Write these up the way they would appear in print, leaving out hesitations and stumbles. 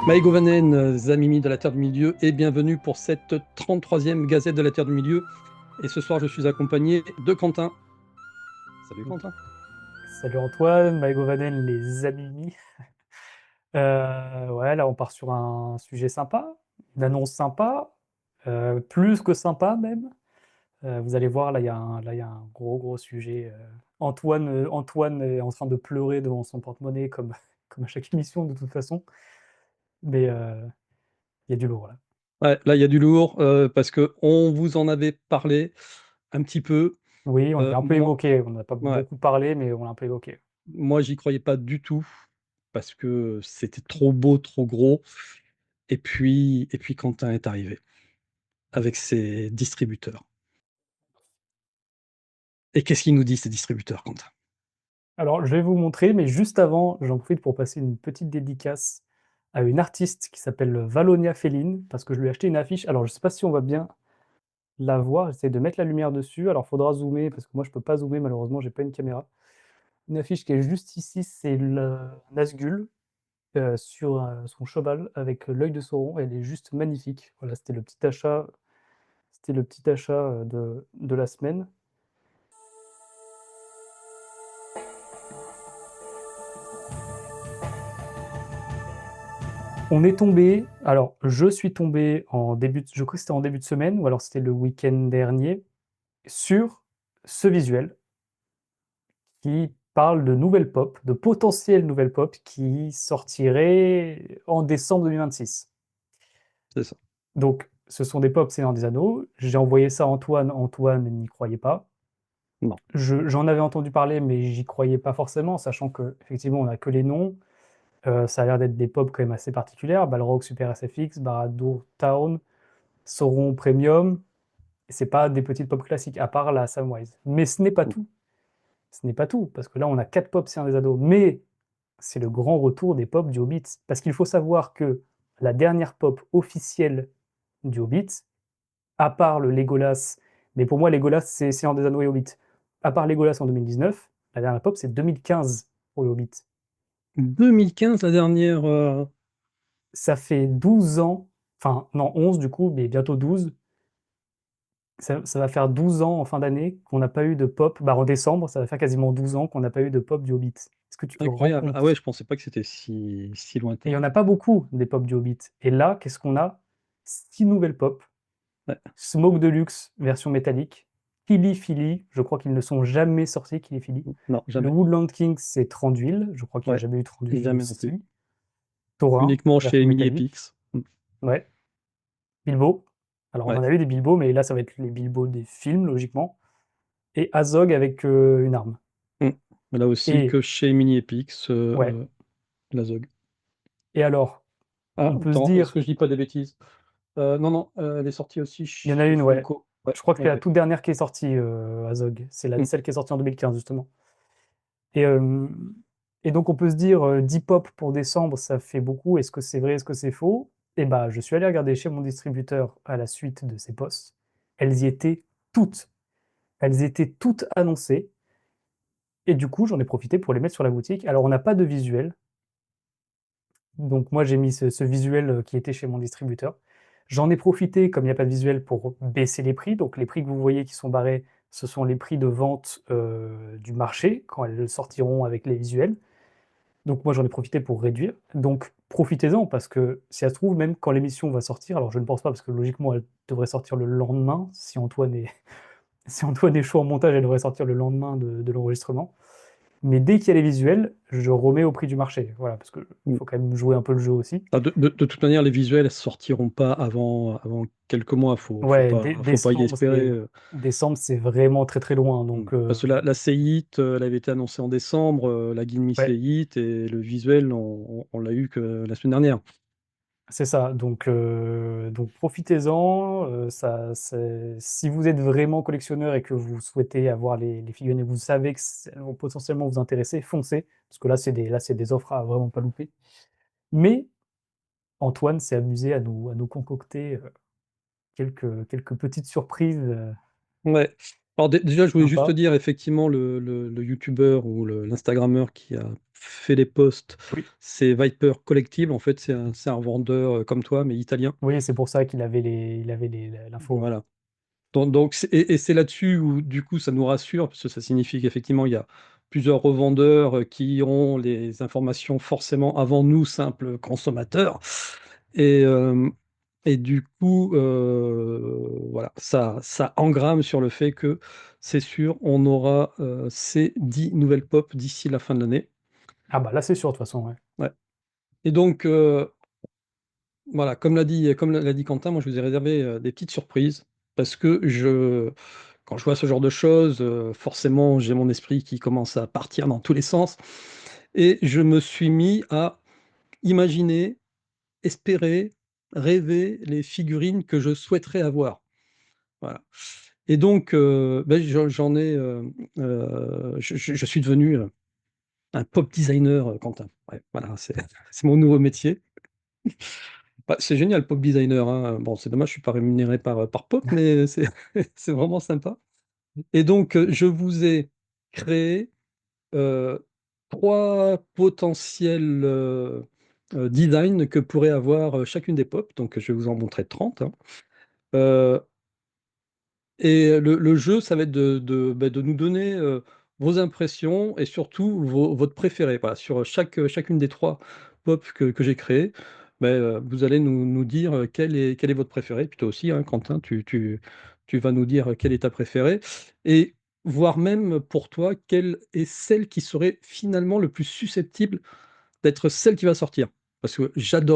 Maïgo Vanen, Zamimi de la Terre du Milieu, et bienvenue pour cette 33e Gazette de la Terre du Milieu. Et ce soir, je suis accompagné de Quentin. Salut Quentin. Salut Antoine, Maïgo Vanen, les amis. Ouais, là on part sur un sujet sympa, une annonce sympa, plus que sympa même. Vous allez voir, là, il y a un gros sujet. Antoine est en train de pleurer devant son porte-monnaie comme, comme à chaque émission de toute façon. Mais il y a du lourd là. Ouais, là, il y a du lourd parce que on vous en avait parlé un petit peu. Oui, on avait un peu Moi, évoqué, on n'a pas ouais, beaucoup parlé, mais on l'a un peu évoqué. moi, j'y croyais pas du tout parce que c'était trop beau, trop gros. Et puis Quentin est arrivé avec ses distributeurs. Et qu'est-ce qu'il nous dit, ces distributeurs, Quentin? Alors, je vais vous montrer, mais juste avant, j'en profite pour passer une petite dédicace à une artiste qui s'appelle Valonia Féline, parce que je lui ai acheté une affiche. Alors, je sais pas si on va bien la voir, j'essaie de mettre la lumière dessus. Alors, il faudra zoomer, parce que moi, je peux pas zoomer, malheureusement, j'ai pas une caméra. Une affiche qui est juste ici, c'est le Nazgûl sur son cheval avec l'œil de Sauron. Elle est juste magnifique. Voilà, c'était le petit achat de la semaine. On est tombé, alors je suis tombé je crois que c'était en début de semaine, ou alors c'était le week-end dernier, sur ce visuel qui parle de nouvelles pop, de potentielles nouvelles pop qui sortiraient en décembre 2026. C'est ça. Donc ce sont des pop Seigneur des Anneaux. J'ai envoyé ça à Antoine, Antoine n'y croyait pas. Non. J'en avais entendu parler, mais j'y croyais pas forcément, sachant que effectivement on n'a que les noms. Ça a l'air d'être des pop quand même assez particulières. Balrog Super SFX, Barad-dûr Town, Sauron Premium. C'est pas des petites pop classiques, à part la Samwise. Mais ce n'est pas tout. Ce n'est pas tout, parce que là, on a 4 pop, c'est un des ados. Mais c'est le grand retour des pop du Hobbit. Parce qu'il faut savoir que la dernière pop officielle du Hobbit, à part le Legolas, mais pour moi, Legolas, c'est Seigneur des Anneaux et Hobbit. À part Legolas en 2019, la dernière pop, c'est 2015 pour le Hobbit. 2015, la dernière. Ça fait 12 ans, enfin, non, 11 du coup, mais bientôt 12. Ça va faire 12 ans en fin d'année qu'on n'a pas eu de pop. Bah, en décembre, ça va faire quasiment 12 ans qu'on n'a pas eu de pop du Hobbit. Est-ce que tu te rends Incroyable. Ah ouais, compte? je pensais pas que c'était si Et il lointain. n'y en a pas beaucoup des pop du Hobbit. Et là, qu'est-ce qu'on a? 6 nouvelles pop. Ouais. Smoke Deluxe, version métallique. Killy Philly, je crois qu'ils ne sont jamais sortis, Killy Philly. Non, Le jamais. Woodland King, c'est Tranduil. Je crois qu'il n'y a Ouais, jamais eu Tranduil jamais non plus. aussi. Thorin, Uniquement chez version Emily métallique. Epix. Ouais. Bilbo. Alors, on Ouais. en a eu des Bilbo, mais là, ça va être les Bilbo des films, logiquement. Et Azog avec une arme. Mm. Mais là aussi Et que chez Emily Epix, ouais. la Zog. Et alors, Ah, on peut se attends, est-ce dire, que je dis pas des bêtises? Non, non, elle est sortie aussi il y en a chez une, ouais. Funko. Ouais, Je crois que c'est la ok. toute dernière qui est sortie, Azog. Mm. Celle qui est sortie en 2015, justement. Et, euh, et donc, on peut se dire, 10 pop pour décembre, ça fait beaucoup. Est-ce que c'est vrai, est-ce que c'est faux? Et bah, je suis allé regarder chez mon distributeur à la suite de ces posts. Elles y étaient toutes. Elles étaient toutes annoncées. Et du coup, j'en ai profité pour les mettre sur la boutique. Alors, on n'a pas de visuel. Donc moi, j'ai mis ce visuel qui était chez mon distributeur. J'en ai profité, comme il n'y a pas de visuel, pour baisser les prix. Donc les prix que vous voyez qui sont barrés, ce sont les prix de vente du marché quand elles sortiront avec les visuels. Donc moi, j'en ai profité pour réduire. Donc profitez-en, parce que si ça se trouve, même quand l'émission va sortir, alors je ne pense pas, parce que logiquement, elle devrait sortir le lendemain. Si Antoine est, si Antoine est chaud en montage, elle devrait sortir le lendemain de l'enregistrement. Mais dès qu'il y a les visuels, je remets au prix du marché. Voilà, parce qu'il Mm. faut quand même jouer un peu le jeu aussi. Ah, de toute manière, les visuels ne sortiront pas avant quelques mois. Ouais, Faut pas y décembre, espérer. décembre, c'est vraiment très très loin. Mm. Donc, Parce que la Séhit, elle avait été annoncée en décembre, la Guinea ouais, Séhit, et le visuel, on l'a eu que la semaine dernière. c'est ça. Donc profitez-en. Si vous êtes vraiment collectionneur et que vous souhaitez avoir les figurines et vous savez que elles vont potentiellement vous intéresser, foncez. Parce que là, c'est des offres à vraiment pas louper. Mais Antoine s'est amusé à nous concocter quelques petites surprises. Ouais. Alors déjà, je voulais juste te Sympa. dire, effectivement, le YouTuber ou l'Instagrammeur qui a fait les posts, Oui, c'est Viper Collectible. En fait, c'est un revendeur comme toi, mais italien. oui, c'est pour ça qu'il avait l'info. Voilà. Donc, et c'est là-dessus où, du coup, ça nous rassure, parce que ça signifie qu'effectivement, il y a plusieurs revendeurs qui ont les informations forcément avant nous, simples consommateurs. Et, euh, et du coup, voilà, ça engramme sur le fait que c'est sûr, on aura ces 10 nouvelles pop d'ici la fin de l'année. Ah bah là, c'est sûr, de toute façon, ouais. Ouais. Et donc, voilà, comme l'a dit Quentin, moi je vous ai réservé des petites surprises parce que quand je vois ce genre de choses, forcément j'ai mon esprit qui commence à partir dans tous les sens et je me suis mis à imaginer, espérer, rêver les figurines que je souhaiterais avoir. Voilà. Et donc, ben, j'en ai, je suis devenu un pop designer, Quentin. Ouais, voilà, c'est c'est mon nouveau métier. Bah, c'est génial, pop designer, hein. Bon, c'est dommage, je suis pas rémunéré par Pop, mais c'est c'est vraiment sympa. Et donc, je vous ai créé euh, trois potentiels designs que pourrait avoir chacune des Pop. Donc, je vais vous en montrer 30, hein. Euh, et le jeu, ça va être bah, de nous donner vos impressions et surtout votre préféré. Voilà, sur chacune des trois pop que j'ai créées, ben, vous allez nous dire quel est votre préféré. Puis toi aussi, hein, Quentin, tu vas nous dire quelle est ta préférée. Et voire même pour toi, quelle est celle qui serait finalement le plus susceptible d'être celle qui va sortir. Parce que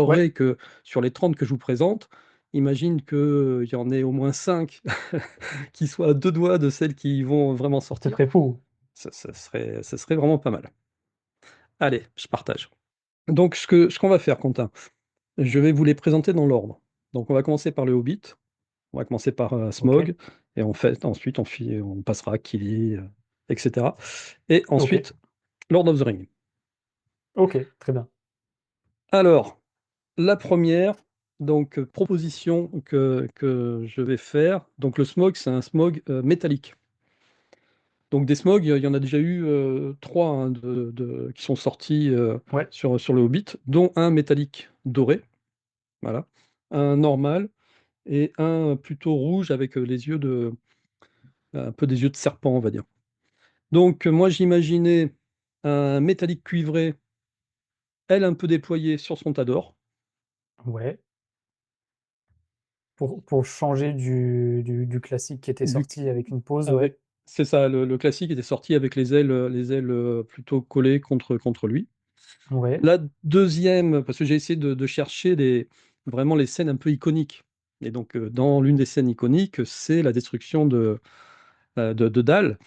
Ouais, j'adorerais que sur les 30 que je vous présente, imagine qu'il y en ait au moins 5 qui soient à deux doigts de celles qui vont vraiment ce sortir. serait fou. Ça serait vraiment pas mal. Allez, je partage. Donc, ce qu'on va faire, Quentin, je vais vous les présenter dans l'ordre. Donc, on va commencer par le Hobbit, on va commencer par Ok, Smaug, et ensuite, on passera à Kili, etc. Et ok, ensuite, Lord of the Ring. ok, très bien. Alors, la première, donc, proposition que je vais faire. Donc, le Smaug, c'est un Smaug métallique. Donc des Smaug, il y en a déjà eu trois, hein, qui sont sortis Ouais, sur le Hobbit, dont un métallique doré, voilà, un normal et un plutôt rouge avec les yeux un peu des yeux de serpent, on va dire. Donc moi j'imaginais un métallique cuivré, elle un peu déployée sur son tas d'or, ouais. Pour changer du classique qui était du- sorti avec une pause, ouais. avec, c'est ça, le classique était sorti avec les ailes plutôt collées contre lui. Ouais, La deuxième, parce que j'ai essayé de chercher vraiment les scènes un peu iconiques. Et donc, dans l'une des scènes iconiques, c'est la destruction de Dal.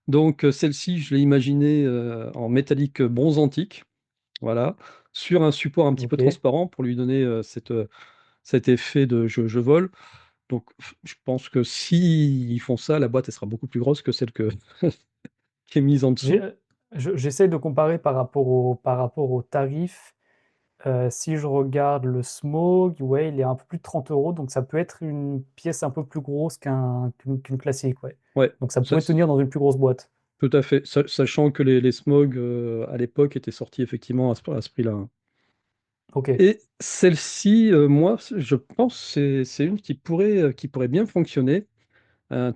Donc, celle-ci, je l'ai imaginée en métallique bronze antique, voilà, sur un support un petit peu ok. transparent pour lui donner cet effet de je vole. Donc, je pense que s'ils font ça, la boîte, elle sera beaucoup plus grosse que celle qui est mise en J'ai, dessous. j'essaie de comparer par rapport au tarif. Si je regarde le Smog, ouais, il est un peu plus de 30 euros, donc ça peut être une pièce un peu plus grosse qu'une classique, ouais. Ouais, Donc ça ça, pourrait tenir dans une plus grosse boîte. tout à fait. Sachant que les Smog, à l'époque, étaient sortis effectivement à ce prix-là, hein. Ok, Et celle-ci, moi, je pense que c'est une qui pourrait bien fonctionner.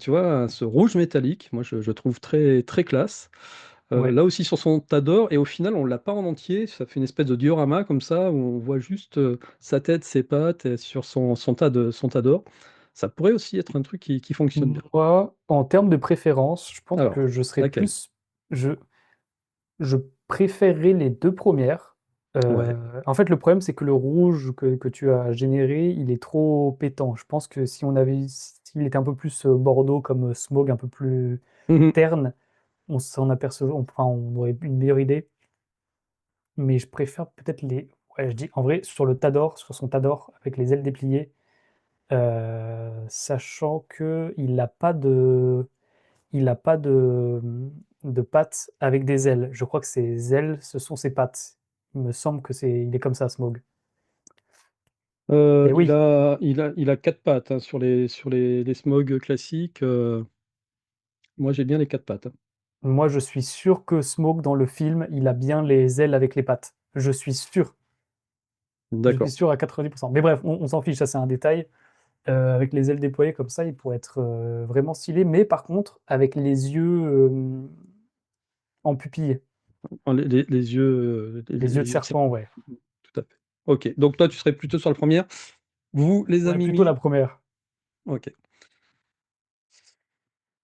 Tu vois, ce rouge métallique, moi, je trouve très, très classe. ouais. Là aussi sur son tas d'or, et au final, on ne l'a pas en entier. Ça fait une espèce de diorama comme ça, où on voit juste sa tête, ses pattes sur son tas d'or. Ça pourrait aussi être un truc qui fonctionne bien. Moi, en termes de préférence, je pense Alors, que je serais laquelle? plus. Je, je préférerais les deux premières. Ouais. En fait, le problème, c'est que le rouge que tu as généré, il est trop pétant. Je pense que si on avait, s'il était un peu plus bordeaux comme Smog, un peu plus Mhm. terne, on s'en apercevait, enfin, on aurait une meilleure idée. Mais je préfère peut-être les. Ouais, je dis en vrai, sur le Tador, sur son Tador, avec les ailes dépliées, sachant que il a pas de pattes avec des ailes. Je crois que ses ailes, ce sont ses pattes. Il me semble il est comme ça, Smog. Et Il oui, a quatre pattes, hein, sur les Smog classiques. Moi, j'ai bien les quatre pattes, hein. Moi, je suis sûr que Smoke, dans le film, il a bien les ailes avec les pattes. Je suis sûr. Je suis D'accord. sûr à 90%. Mais bref, on s'en fiche, ça c'est un détail. Avec les ailes déployées comme ça, il pourrait être vraiment stylé. Mais par contre, avec les yeux en pupille, Les yeux, les yeux de les yeux de serpent, serpent. ouais. Tout à fait. Ok. Donc toi, tu serais plutôt sur la première. Vous, les Ouais, amis plutôt la mis, première. ok.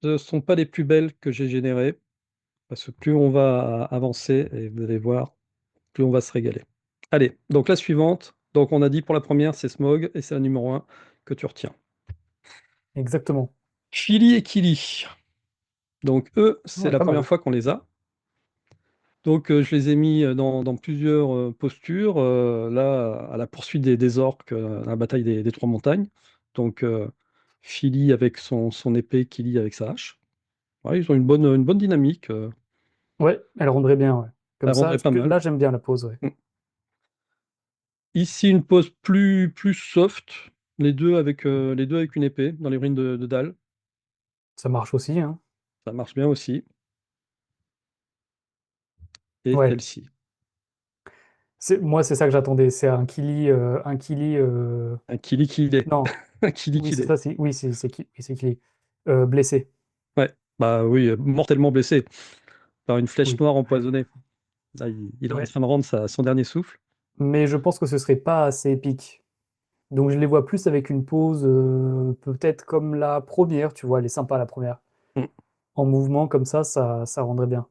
Ce ne sont pas les plus belles que j'ai générées, parce que plus on va avancer, et vous allez voir, plus on va se régaler. Allez, donc la suivante. Donc on a dit pour la première, c'est Smog, et c'est la numéro un que tu retiens. Exactement. Chili et Kili. Donc eux, c'est Ouais, la pas première mal. fois qu'on les a. Donc je les ai mis dans plusieurs postures, là, à la poursuite des orques, à la bataille des Trois Montagnes. Donc Philly avec son épée, Kili avec sa hache. Ouais, ils ont une bonne dynamique. Ouais, elle rendrait bien, ouais. Comme Ça ça, rendrait pas mal. là, j'aime bien la pose, ouais. Mm. Ici, une pose plus soft, les deux avec une épée dans les ruines de Dal. Ça marche aussi, hein. Ça marche bien aussi. Et Ouais. celle-ci, Moi, c'est ça que j'attendais. C'est un Kili. un Kili Kilé. Non, Un Kili oui, c'est Kilé. ça. Oui, c'est Kili. Blessé. Ouais, bah oui, mortellement blessé par une flèche Oui. noire empoisonnée. Là, il est en Ouais. train de rendre son dernier souffle. Mais je pense que ce serait pas assez épique. Donc, je les vois plus avec une pose, peut-être comme la première. Tu vois, elle est sympa la première. Mm. En mouvement comme ça rendrait bien.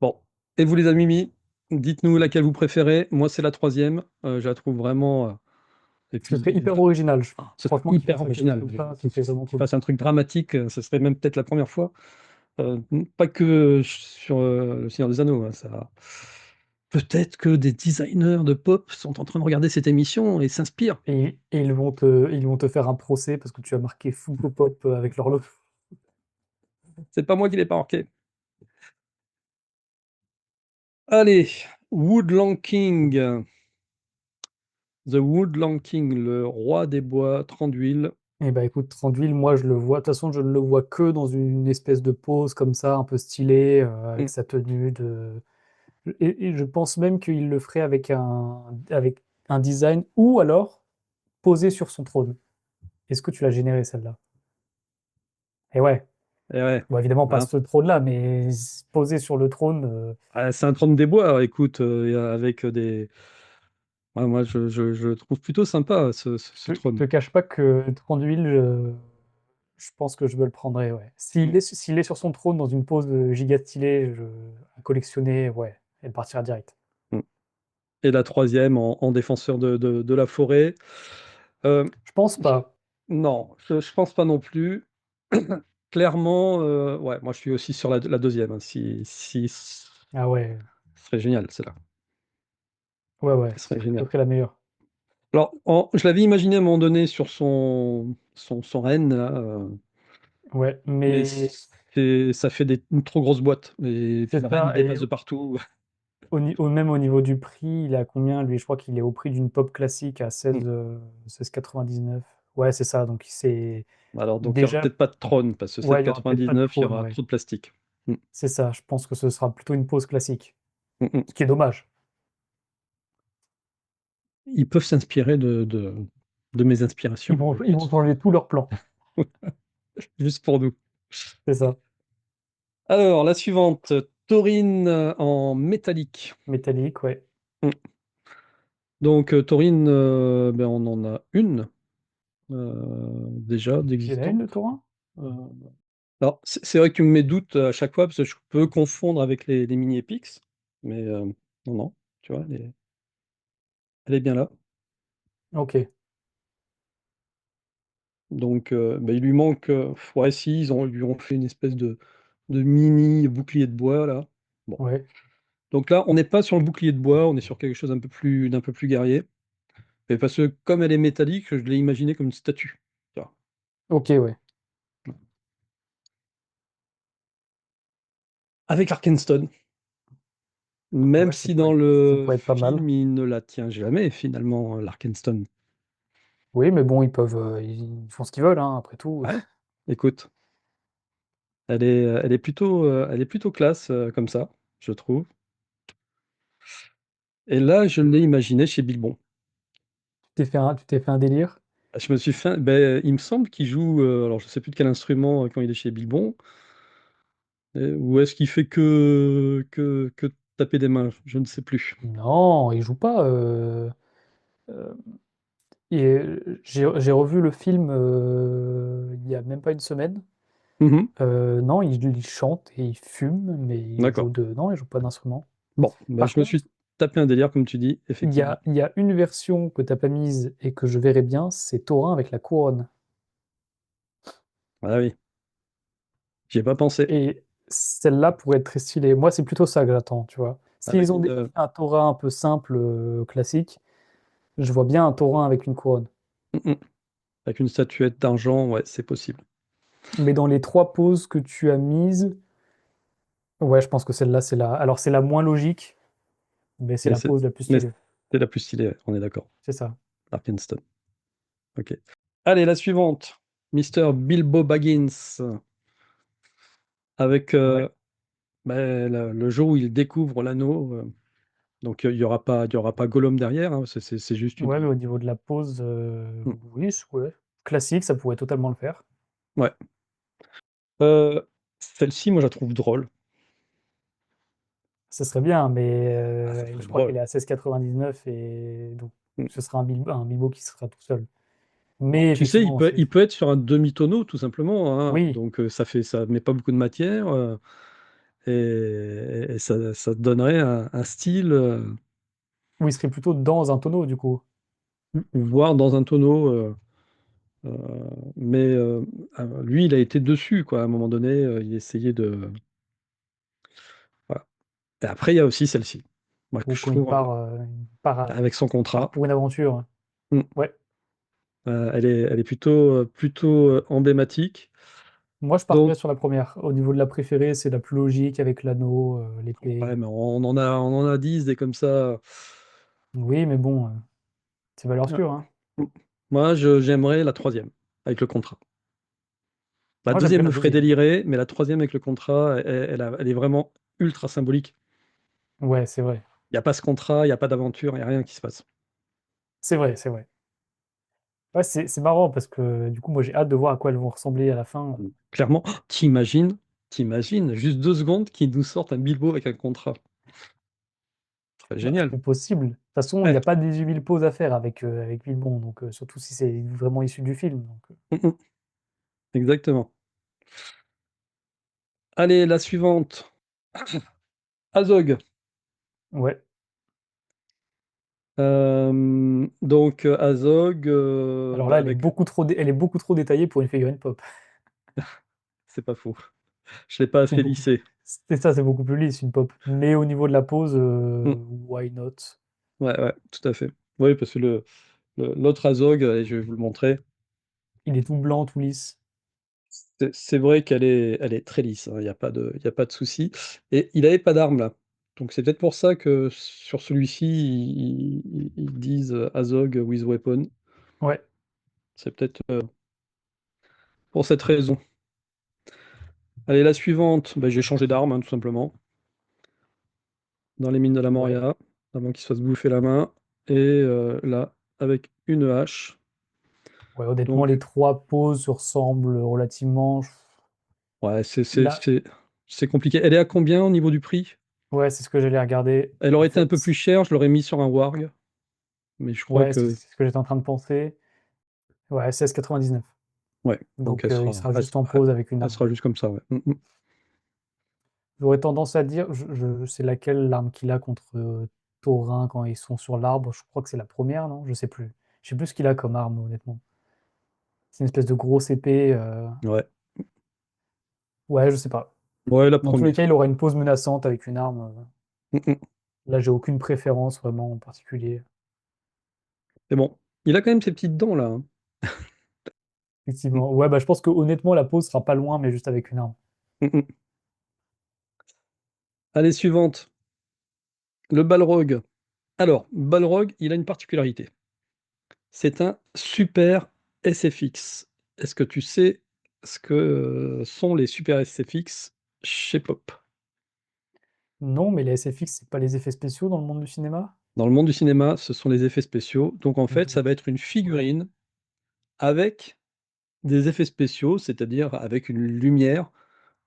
Bon, et vous les amis, dites-nous laquelle vous préférez. Moi, c'est la troisième. Je la trouve vraiment. Et Ce serait puis, hyper original. ce serait Franchement, qu'ils hyper fassent quelque chose original. comme ça, ce serait vraiment Qu'il cool. fasse un truc dramatique, ce serait même peut-être la première fois. Pas que sur Le Seigneur des Anneaux, hein, ça. Peut-être que des designers de pop sont en train de regarder cette émission et s'inspirent. Et ils vont te faire un procès parce que tu as marqué Funko Pop avec leur logo. C'est pas moi qui l'ai pas marqué. Allez, Woodland King. The Woodland King, le roi des bois, Tranduil. Eh ben écoute, Tranduil, moi je le vois, de toute façon je ne le vois que dans une espèce de pose comme ça, un peu stylée, avec Mm. sa tenue de... Et je pense même qu'il le ferait avec un design, ou alors posé sur son trône. Est-ce que tu l'as généré celle-là? Et ouais, Et ouais, bon évidemment pas hein. ce trône-là, mais posé sur le trône, Ah, c'est un trône des bois, écoute, avec des. Ouais, moi, je le trouve plutôt sympa, ce je trône. te cache pas que Tranduil, je pense que je me le prendrais, ouais. Mm. S'il est sur son trône dans une pose giga stylée, à collectionner, ouais, elle partira direct. Mm. Et la troisième en défenseur de la forêt. Euh, Je pense je- pas. non, je pense pas non plus. Clairement, ouais, moi je suis aussi sur la deuxième, hein. Ce Ah ouais, serait génial, celle-là. ouais, ouais, Ce serait génial. ce serait la meilleure. Alors, je l'avais imaginé à un moment donné sur son renne, là, Ouais, mais mais ça fait une trop grosse boîte. Et puis c'est le renne ça, et dépasse de partout. même au niveau du prix, il a combien, lui? Je crois qu'il est au prix d'une pop classique à Mm. 16,99. Ouais, c'est ça, donc c'est Alors, donc, il n'y aura déjà, peut-être pas de trône, parce que ouais, il y aura peut-être pas de 7,99, il y trône, aura ouais. trop de plastique. Mm. C'est ça, je pense que ce sera plutôt une pose classique, Mm, mm. ce qui est dommage. Ils peuvent s'inspirer de mes inspirations, Ils vont changer tous leurs plans, juste pour nous. c'est ça. Alors, la suivante, taurine en métallique. Métallique, ouais. Mm. Donc, taurine, ben, on en a une déjà Il y en a une de d'existante. Taurin? Euh, alors, c'est vrai que tu me mets doute à chaque fois parce que je peux confondre avec les mini Epix, mais non, non, tu vois, elle est bien là. Ok, Donc, ben, il lui manque, ouais, si, ils lui ont fait une espèce de mini bouclier de bois là. Bon, ouais. donc là, on n'est pas sur le bouclier de bois, on est sur quelque chose d'un peu plus guerrier. Mais parce que comme elle est métallique, je l'ai imaginé comme une statue. Tu vois. Ok, ouais. Avec Arkenstone. Même Ouais, si dans ça le pourrait être pas mal. film, il ne la tient jamais, finalement, l'Arkenstone. Oui, mais bon, ils font ce qu'ils veulent, hein, après tout. Ouais, écoute. elle est plutôt classe comme ça, je trouve. Et là, je l'ai imaginé chez Bilbon. Tu t'es fait un délire? Je me suis fait, ben, il me semble qu'il joue, alors je sais plus de quel instrument quand il est chez Bilbon, ou est-ce qu'il fait que taper des mains, je ne sais plus. Non, il joue pas. Euh, j'ai revu le film il y a même pas une semaine. Mhm, Non, il chante et il fume, mais il joue d'accord. de. Non, il joue pas d'instrument. Bon, ben, Par je me suis contre, tapé un délire, comme tu dis, effectivement. il y a une version que t'as pas mise et que je verrais bien, c'est Thorin avec la couronne. Ah oui, j'y ai pas pensé. Et celle-là pourrait être très stylée. Moi, c'est plutôt ça que j'attends, tu vois. Avec S'ils ont un Thorin un peu simple, classique, je vois bien un Thorin avec une couronne. mm, mm, avec une statuette d'argent, ouais, c'est possible. Mais dans les trois poses que tu as mises, ouais, je pense que celle-là, c'est la. Alors, c'est la moins logique, mais c'est Mais la c'est pose la plus mais stylée. c'est la plus stylée, ouais, on est d'accord. C'est ça. Arkenstone. Ok. Allez, la suivante. Mister Bilbo Baggins. Avec Ouais. ben, le jour où il découvre l'anneau. Donc il y aura pas Gollum derrière, hein, c'est juste Ouais, mais une. au niveau de la pose, Hmm, oui, ouais. Classique, ça pourrait totalement le faire. ouais. Euh, Celle-ci, moi, je la trouve drôle. Ce serait bien, mais Ah, ça serait je crois qu'elle drôle. est à 16,99 et donc Hmm. ce sera un Bilbo qui sera tout seul. Bon, Mais tu sais, effectivement, il peut être sur un demi-tonneau, tout simplement, hein. oui, Donc ça met pas beaucoup de matière et ça donnerait un style, ou il serait plutôt dans un tonneau du coup. voire dans un tonneau. Euh, mais lui, il a été dessus, quoi. À un moment donné, il essayait de. Voilà. Et après, il y a aussi celle-ci. Moi, que Ou je quand trouve avec son il part contrat. pour une aventure. Hmm. Ouais. Elle est plutôt emblématique. Moi, je partirais Donc, sur la première. Au niveau de la préférée, c'est la plus logique avec l'anneau, l'épée. ouais, mais on en a 10 des comme ça. Oui, mais bon, c'est valeur Ouais. sûre, hein. Moi, j'aimerais la troisième, avec le contrat. La Moi, j'aimerais deuxième la me ferait deuxième. délirer, mais la troisième avec le contrat, elle est vraiment ultra symbolique. Ouais, c'est vrai. Il n'y a pas ce contrat, il n'y a pas d'aventure, il n'y a rien qui se passe. C'est vrai, c'est vrai. Ouais, c'est marrant parce que du coup, moi, j'ai hâte de voir à quoi elles vont ressembler à la fin. Clairement, t'imagines, juste 2 secondes qu'ils nous sortent un Bilbo avec un contrat. Ce serait Bah, génial. c'est possible. De toute façon, il n'y Ouais. a pas des huiles pause à faire avec Bilbon, donc surtout si c'est vraiment issu du film. Donc, Mm, mm. Exactement. Allez, la suivante. Azog. ouais. Donc Azog, Alors bah, là, avec, elle est beaucoup trop détaillée pour une figurine pop. c'est pas faux. Je l'ai pas C'est assez beaucoup, lissé. c'est ça, c'est beaucoup plus lisse une pop. Mais au niveau de la pose, Mm. why not? Ouais, ouais, tout à fait. Oui, parce que l'autre Azog, et je vais vous le montrer, Il est tout blanc, tout lisse. c'est vrai elle est très lisse, hein, il y a pas de souci. Et il avait pas d'arme là. Donc c'est peut-être pour ça que sur celui-ci, ils disent Azog with weapon. Ouais, C'est peut-être pour cette raison. Allez, la suivante, bah, j'ai changé d'arme, hein, tout simplement, dans les mines de la ouais. Moria, avant qu'il se fasse bouffer la main. Et là, avec une hache. Ouais, honnêtement, les Donc, trois poses se ressemblent relativement. ouais, Là, c'est compliqué. Elle est à combien au niveau du prix? ouais, c'est ce que j'allais regarder. Elle En aurait été un peu plus fait, chère, je l'aurais mis sur un Warg, mais je crois ouais, c'est que, ce que j'étais en train de penser. Ouais, 16,99. ouais, donc Donc, il sera juste en elle pause avec une elle arme. sera juste comme ça, ouais. Mm, mm. J'aurais tendance à dire, c'est laquelle l'arme qu'il a contre Thorin quand ils sont sur l'arbre. Je crois que c'est la première, non? Je sais plus. Je sais plus ce qu'il a comme arme, honnêtement. C'est une espèce de grosse épée. Ouais, Ouais, je sais pas. ouais, la Dans tous les cas, première. il aura une pose menaçante avec une arme. Mm, mm. Là, j'ai aucune préférence vraiment en particulier. Mais bon, il a quand même ses petites dents là, hein. Mm, Effectivement. Ouais, bah, je pense que honnêtement, la pose sera pas loin, mais juste avec une arme. mm, mm. Allez, suivante. Le Balrog. Alors, Balrog, il a une particularité. C'est un super SFX. Est-ce que tu sais ce que sont les super SFX chez Pop. Non, mais les SFX, c'est pas les effets spéciaux dans le monde du cinéma? Dans le monde du cinéma, ce sont les effets spéciaux. Donc en fait, ça Donc, va être une ouais. figurine avec des effets spéciaux, c'est-à-dire avec une lumière.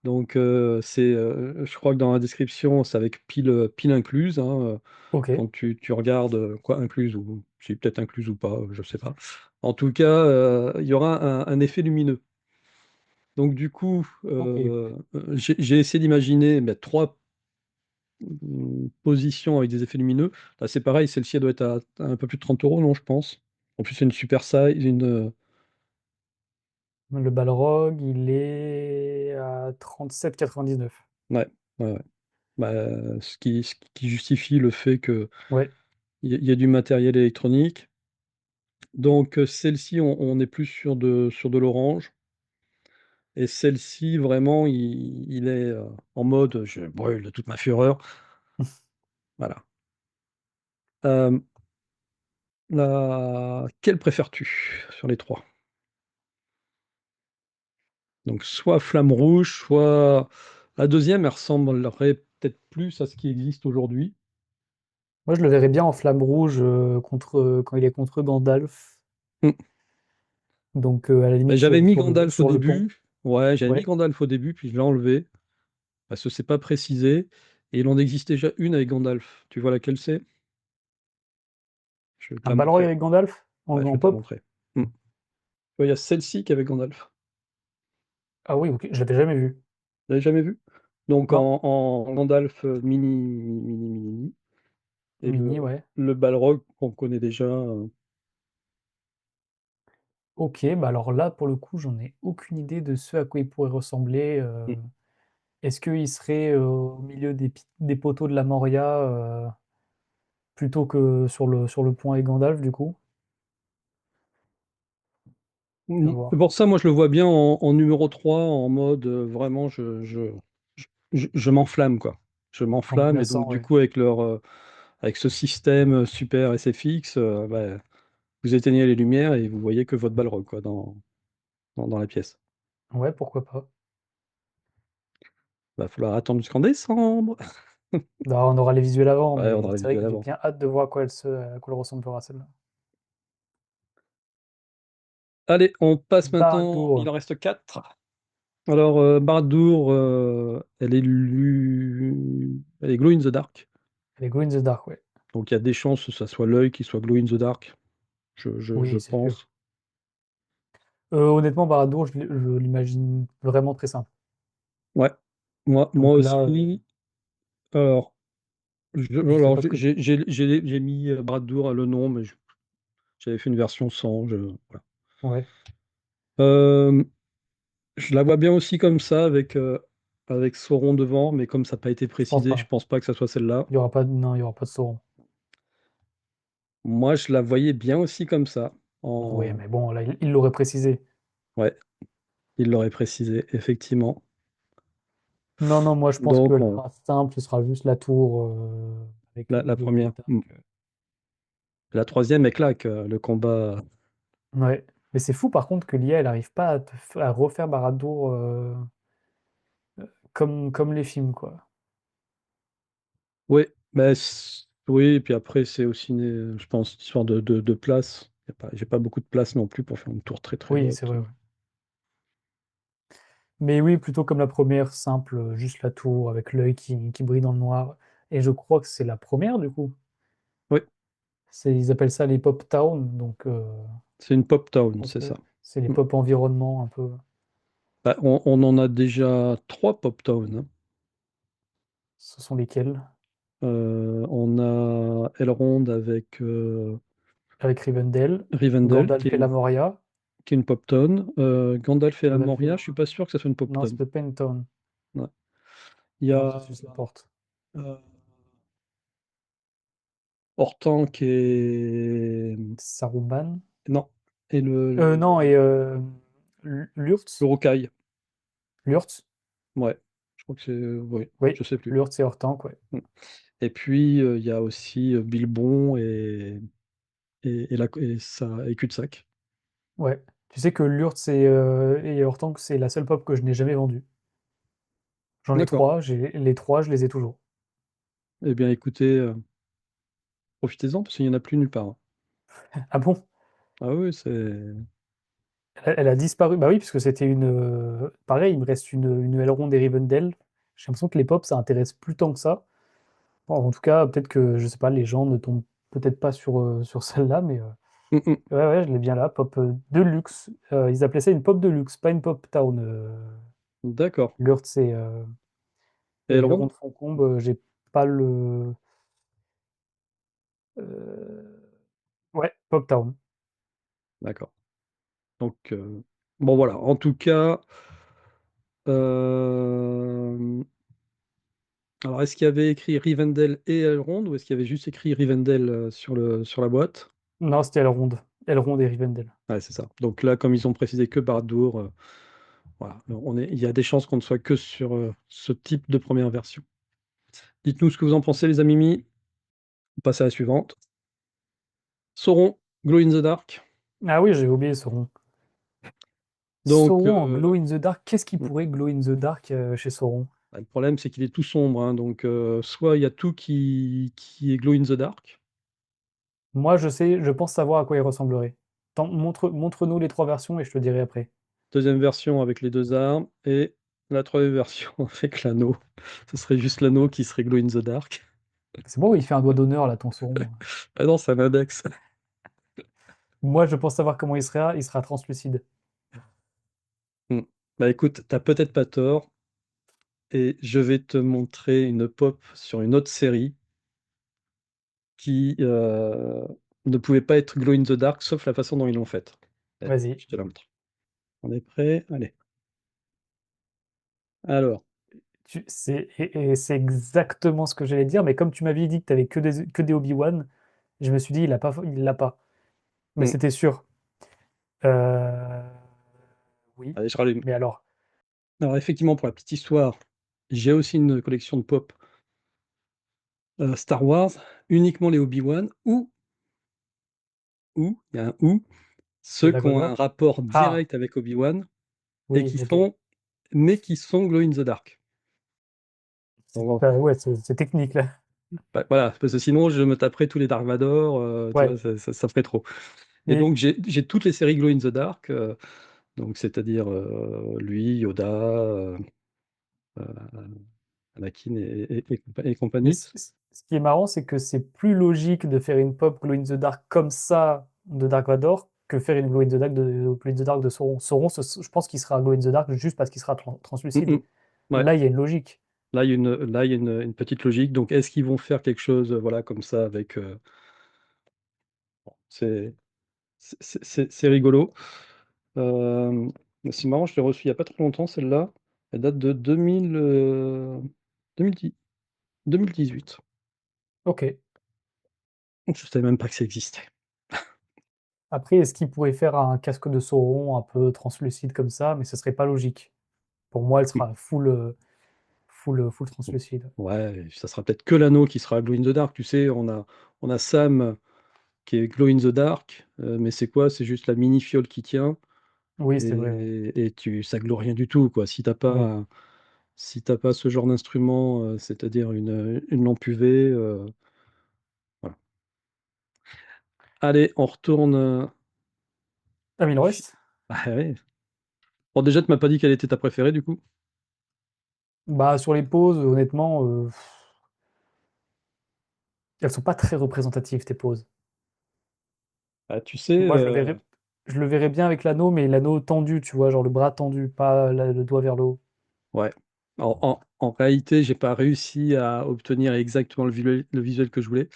Donc je crois que dans la description, c'est avec pile incluse, hein, Ok, quand tu regardes quoi incluse ou c'est peut-être incluse ou pas, je sais pas. En tout cas, il y aura un effet lumineux. Donc du coup, ok, j'ai essayé d'imaginer trois positions avec des effets lumineux. Là, c'est pareil, celle-ci elle doit être à un peu plus de 30 euros, non, je pense. En plus, c'est une super size, le Balrog, il est à 37,99. ouais, ouais, ouais. Bah, ce qui justifie le fait qu'il Ouais. y ait du matériel électronique. Donc celle-ci, on est plus sur de l'orange. Et celle-ci, vraiment, il est en mode je brûle de toute ma fureur. Voilà. Euh, Quelle préfères-tu sur les trois? Donc soit flamme rouge, soit la deuxième, elle ressemblerait peut-être plus à ce qui existe aujourd'hui. Moi, je le verrais bien en flamme rouge quand il est contre Gandalf. Hmm. Donc, à la Ben, limite, j'avais mis sur le, Gandalf au sur le pont. début. Ouais, j'avais mis Ouais. Gandalf au début, puis je l'ai enlevé parce que c'est pas précisé. Et il en existe déjà une avec Gandalf. Tu vois laquelle c'est? Je vais te Un la Balrog montrer. avec Gandalf Ouais, je en vais te la pop? montrer. Hmm. Il y a celle-ci qui est avec Gandalf. Ah oui, ok, je l'avais jamais vu. Vous l'avez jamais vu? Donc Non, en Gandalf mini. Et mini, le, ouais. le Balrog qu'on connaît déjà. Ok, bah alors là, pour le coup, j'en ai aucune idée de ce à quoi il pourrait ressembler. Hmm. Est-ce qu'il serait au milieu des poteaux de la Moria plutôt que sur le pont avec Gandalf, du coup? À C'est voir. pour ça, moi, je le vois bien en numéro 3 en mode vraiment, je m'enflamme, quoi. Je En m'enflamme, et donc, menaçant, du ouais. coup, avec ce système super SFX, bah, vous éteignez les lumières et vous voyez que votre Balrog, quoi, dans la pièce. Ouais, pourquoi pas. Va falloir attendre jusqu'en décembre. Bah, on aura les visuels avant, Ouais, on mais aura les c'est vrai visuels que j'ai avant. bien hâte de voir à quoi elle ressemblera celle-là. Allez, on passe maintenant. Il Barad-dûr. en reste 4. Alors, Barad-dûr, elle est glow in the dark. Elle est Glow in the Dark, ouais. Donc, il y a des chances que ça soit l'œil qui soit glow in the dark, je Oui, c'est sûr. pense. Honnêtement, Barad-dûr, je l'imagine vraiment très simple. Ouais, moi Donc là, aussi. Alors, je sais pas ce que... j'ai mis Barad-dûr le nom, mais j'avais fait une version sans. Voilà. Ouais, Euh, je la vois bien aussi comme ça, avec Sauron devant, mais comme ça n'a pas été je pense précisé, je pas. pense pas que ça soit celle-là. Il y aura pas de... Non, il y aura pas de Sauron. Moi, je la voyais bien aussi comme ça. Ouais, En... mais bon, là, il l'aurait précisé. Ouais, il l'aurait précisé, effectivement. Non, non, moi, je pense que Donc, la simple, ce sera juste la tour avec la Glow in the première. Dark. La troisième est claque, le combat. Ouais. Mais c'est fou, par contre, que l'IA, elle arrive pas à refaire Barad-dûr comme les films, quoi. Oui, mais oui, et puis après, c'est aussi, je pense, une histoire de place. J'ai pas beaucoup de place non plus pour faire une tour très très Oui, c'est haute. vrai, ouais. Mais oui, plutôt comme la première, simple, juste la tour avec l'œil qui brille dans le noir. Et je crois que c'est la première, du coup. Oui, Ils appellent ça les pop towns, donc c'est une pop je town, pense c'est que ça. c'est les Mm. pop environnements un peu. Bah, on en a déjà trois pop towns, hein. Ce sont lesquels? On a Elrond avec Avec Rivendell, Rivendell, Gandalf et la Moria. qui est une pop town. Gandalf et la Gandalf et Moria, la... je suis pas sûr que ça soit une pop Non, town. c'est pas une town. Ouais. Il y Non, c'est a juste la porte. euh, Hortenque et... Saruman. Non, et Non, et le Lurtz. rocaille. Lurtz. Ouais, je crois que c'est... Oui, Oui, je sais plus. Lurtz et Hortenque, ouais. Mm. Et puis, il y a aussi Bilbon et Cul-de-sac. Ouais. Tu sais que Lurtz et Hortense, c'est la seule pop que je n'ai jamais vendue. J'en ai D'accord. trois, les trois, je les ai toujours. Eh bien, écoutez, profitez-en parce qu'il n'y en a plus nulle part, hein. Ah bon? Ah oui, c'est. Elle a disparu. Bah oui, puisque c'était une. Pareil, il me reste une Elrond et Rivendell. J'ai l'impression que les pop, ça intéresse plus tant que ça. Bon, en tout cas, peut-être que, je sais pas, les gens ne tombent peut-être pas sur celle-là, mais Mm, mm. ouais, ouais, je l'ai bien là. Pop de luxe. Ils appelaient ça une pop de luxe, pas une pop town. D'accord. Lurtz Et et Luron Elrond? de Foncombe, j'ai pas le. euh, Ouais, pop town. D'accord. Donc, bon, voilà. En tout cas, alors, est-ce qu'il y avait écrit Rivendell et Elrond ou est-ce qu'il y avait juste écrit Rivendell sur la boîte? Non, c'était Elrond. Elrond et Rivendell. Ouais, c'est ça. Donc là, comme ils ont précisé que Barad-dûr, voilà, il y a des chances qu'on ne soit que sur ce type de première version. Dites-nous ce que vous en pensez, les amis. On passe à la suivante. Sauron, Glow in the Dark. Ah oui, j'ai oublié Sauron. Donc, Sauron en glow in the dark. Qu'est-ce qui pourrait glow in the dark chez Sauron? bah, le problème, c'est qu'il est tout sombre, hein. Donc, soit il y a tout qui est Glow in the Dark. Moi, je sais, je pense savoir à quoi il ressemblerait. Montre-nous les trois versions et je te dirai après. Deuxième version avec les deux armes. Et la troisième version avec l'anneau. Ce serait juste l'anneau qui serait Glow in the Dark. C'est bon, il fait un doigt d'honneur là, ton Sauron. Ah non, c'est un index. Moi, je pense savoir comment il sera translucide. Hmm. Bah écoute, t'as peut-être pas tort. Et je vais te montrer une pop sur une autre série qui ne pouvait pas être Glow in the Dark, sauf la façon dont ils l'ont faite. Allez, Vas-y. je te la montre. On est prêt? Allez. Alors, Et c'est exactement ce que j'allais dire, mais comme tu m'avais dit que tu avais que des Obi-Wan, je me suis dit, il l'a pas. Mais hmm, c'était sûr. Euh, Oui. allez, je rallume. Mais alors, Alors, effectivement, pour la petite histoire, j'ai aussi une collection de pop Star Wars, uniquement les Obi-Wan, il y a un ou, les ceux qui Dark ont un Vador? rapport Ah, direct avec Obi-Wan et oui, qui ok. sont, mais qui sont Glow in the Dark. Donc, Ouais, c'est technique là. bah, voilà, parce que sinon je me taperais tous les Dark Vador, tu vois, Ouais. ça ferait trop. Et Mais donc j'ai toutes les séries Glow in the Dark, donc c'est-à-dire lui, Yoda, euh, Anakin et Mais compagnie. ce qui est marrant, c'est que c'est plus logique de faire une pop Glow in the Dark comme ça de Dark Vador que faire une Glow in the Dark de Sauron. Sauron, je pense qu'il sera Glow in the Dark juste parce qu'il sera Mm, translucide. mm. Ouais, Là, il y a une logique. là il y a une petite logique. Donc est-ce qu'ils vont faire quelque chose, voilà, comme ça avec c'est c'est rigolo. Euh, c'est marrant, je l'ai reçue il n'y a pas très longtemps, celle-là. Elle date de 2010 2018. Ok. Je ne savais même pas que ça existait. Après, est-ce qu'il pourrait faire un casque de Sauron un peu translucide comme ça? Mais ce serait pas logique. Pour moi, elle Mm. sera full Bon. translucide. Ouais, ça sera peut-être que l'anneau qui sera Glow in the Dark. Tu sais, on a Sam qui est Glow in the Dark, mais c'est quoi? C'est juste la mini fiole qui tient Oui, c'est vrai, ouais. et ça glow rien du tout, quoi. Oui. Si t'as pas ce genre d'instrument, c'est-à-dire une lampe UV, voilà. Allez, on retourne. Ah, mais il en reste? Ah ouais. Bon, déjà, tu m'as pas dit quelle était ta préférée, du coup. Bah, sur les poses, honnêtement, elles sont pas très représentatives, tes poses. Ah, tu sais, Moi, je le verrais bien avec l'anneau, mais l'anneau tendu, tu vois, genre le bras tendu, pas le doigt vers le haut. ouais. En réalité, j'ai pas réussi à obtenir exactement le visuel que je voulais.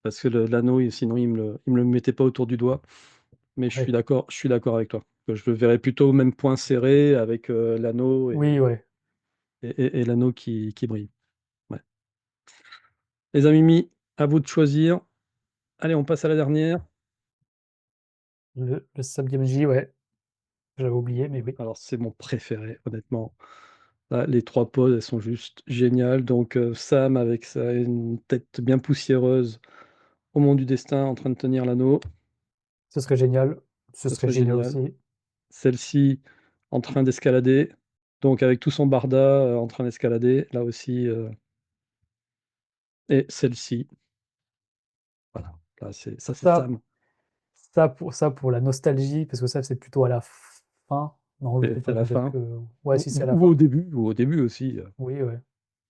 Parce que l'anneau, sinon, il me le mettait pas autour du doigt. Mais Ouais. je suis d'accord avec toi. Que je le verrais plutôt au même point serré avec l'anneau Oui, ouais. et l'anneau qui brille. Ouais. Les amis, à vous de choisir. Allez, on passe à la dernière. Le Samgyamji, ouais. J'avais oublié, mais oui. Alors, c'est mon préféré, honnêtement. Là, les trois poses, elles sont juste géniales. Donc, Sam avec une tête bien poussiéreuse au moment du destin en train de tenir l'anneau. Ce serait génial. Ce Ça serait serait génial génial. aussi. celle-ci en train d'escalader, donc avec tout son barda en train d'escalader, là aussi, et celle-ci, voilà, là c'est Ça, Sam, ça pour la nostalgie, parce que ça, c'est plutôt à la fin. Non, je sais c'est pas, la peut-être fin, que... Ouais, si c'est à la ou fin. au début aussi, Oui, ouais.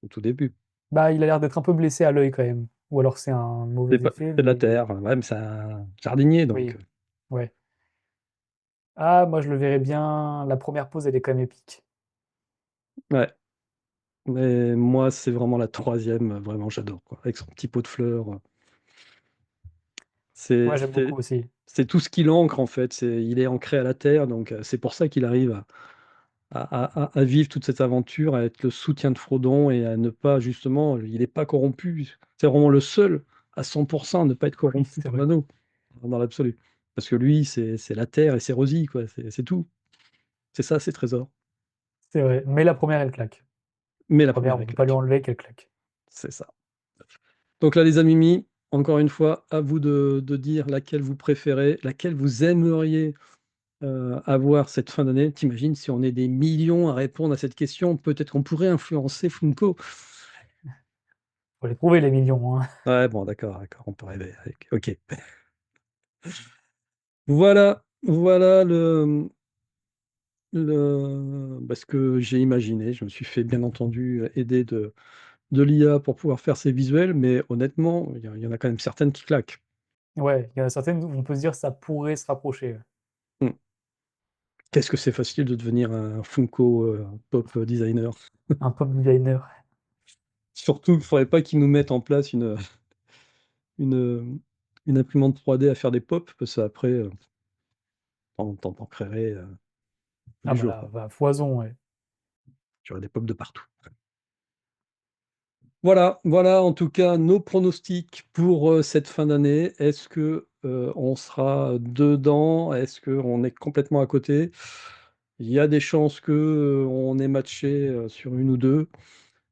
au tout début. Bah, il a l'air d'être un peu blessé à l'œil quand même. Ou alors c'est un mauvais effet, C'est de la mais terre, ouais, mais c'est un jardinier, donc oui, ouais. Ah, moi je le verrais bien. La première pause, elle est quand même épique. ouais. Mais moi, c'est vraiment la troisième, vraiment, j'adore, quoi. Avec son petit pot de fleurs. C'est, Moi j'aime beaucoup c'est, aussi. c'est tout ce qu'il ancre, en fait. Il est ancré à la terre, donc c'est pour ça qu'il arrive à vivre toute cette aventure, à être le soutien de Frodon et à ne pas, justement, il n'est pas corrompu. C'est vraiment le seul à 100% à ne pas être Oui, corrompu c'est par vrai. l'anneau, dans l'absolu. Parce que lui, c'est la terre et c'est Rosie, quoi. C'est tout. C'est ça, ses trésors. C'est vrai. Mais la première, elle claque. Mais la Première, première on est peut pas lui claque. enlever qu'elle claque. C'est ça. Donc là, les amis, encore une fois, à vous de dire laquelle vous préférez, laquelle vous aimeriez avoir cette fin d'année. T'imagines, si on est des millions à répondre à cette question, peut-être qu'on pourrait influencer Funko. Faut les trouver les millions, hein. Ouais, bon, d'accord, d'accord, on peut rêver avec. Ok. Voilà, voilà ce que j'ai imaginé. Je me suis fait, bien entendu, aider de l'IA pour pouvoir faire ces visuels, mais honnêtement, il y en a quand même certaines qui claquent. Ouais, il y en a certaines où on peut se dire ça pourrait se rapprocher. Ouais. Hmm. Qu'est-ce que c'est facile de devenir un Funko pop designer. Un pop designer. Surtout, il ne faudrait pas qu'ils nous mettent en place une, une imprimante 3D à faire des pops, parce qu'après, t'en créerais tous Ah les bah jours, là, quoi. bah, foison, ouais. Tu aurais des pops de partout. Voilà, voilà en tout cas nos pronostics pour cette fin d'année. Est-ce que on sera dedans? Est-ce qu'on est complètement à côté? Il y a des chances que on ait matché sur une ou deux.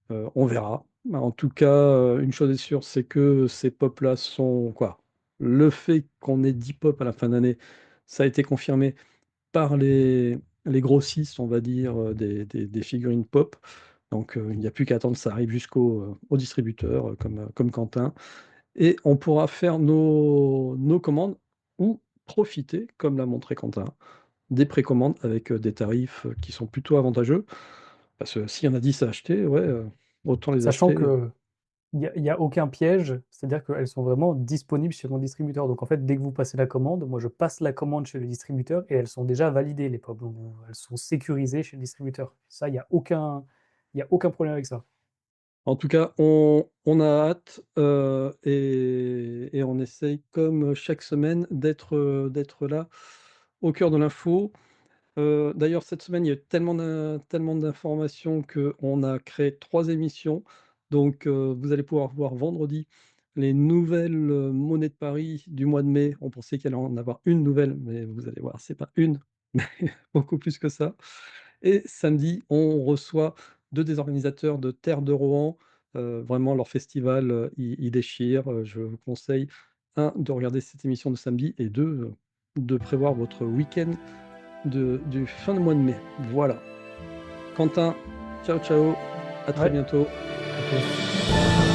On verra. En tout cas, une chose est sûre, c'est que ces pops-là sont quoi? Le fait qu'on ait 10 pops à la fin d'année, ça a été confirmé par les grossistes, on va dire, des figurines pop. Donc, il n'y a plus qu'à attendre que ça arrive au distributeur, comme Quentin. Et on pourra faire nos commandes ou profiter, comme l'a montré Quentin, des précommandes avec des tarifs qui sont plutôt avantageux. Parce que s'il y en a 10 à acheter, ouais, autant les Sachant acheter. que il y a aucun piège, c'est-à-dire qu'elles sont vraiment disponibles chez mon distributeur. Donc en fait, dès que vous passez la commande, moi je passe la commande chez le distributeur et elles sont déjà validées, les pop. Donc elles sont sécurisées chez le distributeur. Ça, il y a aucun problème avec ça. En tout cas, on a hâte et on essaye, comme chaque semaine, d'être là au cœur de l'info. D'ailleurs, cette semaine, il y a eu tellement d'informations qu'on a créé 3 émissions. Donc, vous allez pouvoir voir vendredi les nouvelles monnaies de Paris du mois de mai. On pensait qu'il allait en avoir une nouvelle, mais vous allez voir, c'est pas une, mais beaucoup plus que ça. Et samedi, on reçoit 2 des organisateurs de Terre de Rohan. Vraiment, leur festival, il déchire. Je vous conseille, un, de regarder cette émission de samedi et deux, de prévoir votre week-end du fin de mois de mai. Voilà. Quentin, ciao ciao, à très Ouais, bientôt. à plus.